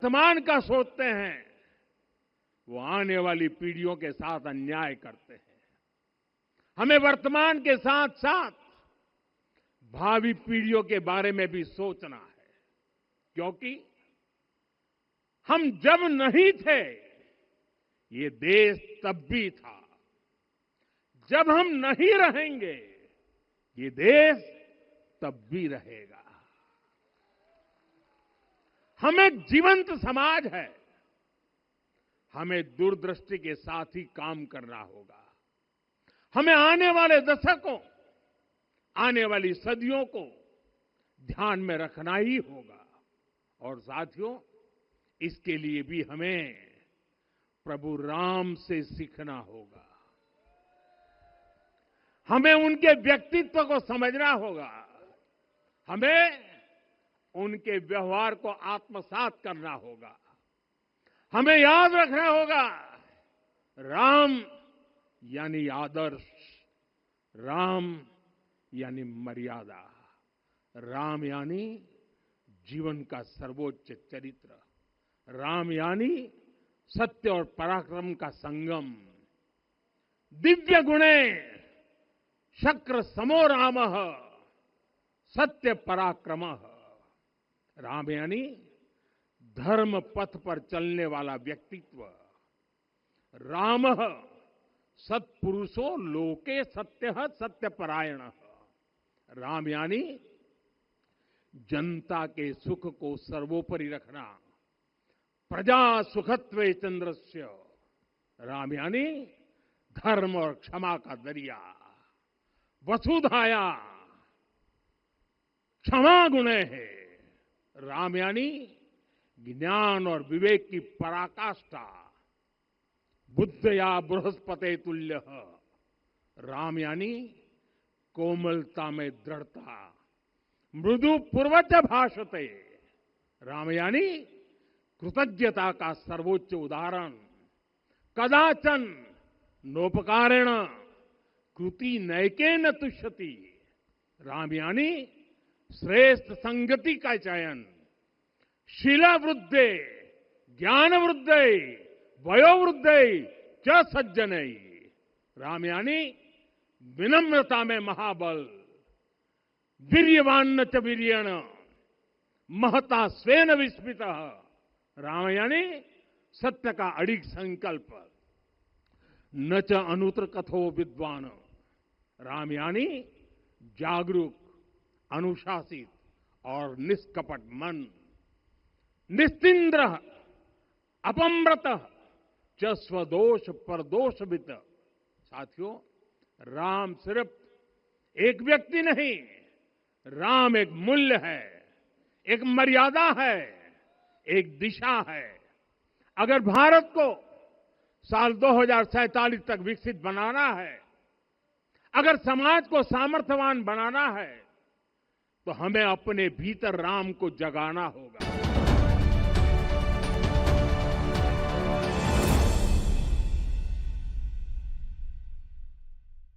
वर्तमान का सोचते हैं वो आने वाली पीढ़ियों के साथ अन्याय करते हैं। हमें वर्तमान के साथ साथ भावी पीढ़ियों के बारे में भी सोचना है, क्योंकि हम जब नहीं थे ये देश तब भी था, जब हम नहीं रहेंगे ये देश तब भी रहेगा। हम एक जीवंत समाज है, हमें दूरदृष्टि के साथ ही काम करना होगा। हमें आने वाले दशकों, आने वाली सदियों को ध्यान में रखना ही होगा। और साथियों, इसके लिए भी हमें प्रभु राम से सीखना होगा। हमें उनके व्यक्तित्व को समझना होगा, हमें उनके व्यवहार को आत्मसात करना होगा। हमें याद रखना होगा, राम यानी आदर्श, राम यानी मर्यादा, राम यानी जीवन का सर्वोच्च चरित्र, राम यानी सत्य और पराक्रम का संगम। दिव्य गुणे शक्र समो रामः सत्य पराक्रमः। राम यानी धर्म पथ पर चलने वाला व्यक्तित्व। रामः सत्पुरुषो लोके सत्यः सत्यपरायणः। राम यानी जनता के सुख को सर्वोपरि रखना, प्रजा सुखत्वे चंद्रस्य। राम यानी धर्म और क्षमा का दरिया। वसुधाया क्षमा गुणे है। राम यानी ज्ञान और विवेक की पराकाष्ठा। बुद्धया बृहस्पते तुल्य। राम यानी कोमलता में दृढ़ता। मृदु पूर्वज भाषते। राम यानी कृतज्ञता का सर्वोच्च उदाहरण। कदाचन नोपकारेण कृति नैकेन तुष्यति। राम यानी श्रेष्ठ संगति का चयन। शीला वृद्धे ज्ञान वृद्धे वयोवृद्धे च सज्जनई। राम यानी विनम्रता में महाबल। वीर्यवान च वीर्येण महता स्वेन विस्मितः। राम यानी सत्य का अडिग संकल्प। न च अनुत्र कथो विद्वान। राम यानी जागरूक, अनुशासित और निष्कपट मन। निस्तिंद्र अपम्रत च स्वदोष परदोषवित। साथियों, राम सिर्फ एक व्यक्ति नहीं, राम एक मूल्य है, एक मर्यादा है, एक दिशा है। अगर भारत को साल 2047 तक विकसित बनाना है, अगर समाज को सामर्थ्यवान बनाना है, तो हमें अपने भीतर राम को जगाना होगा।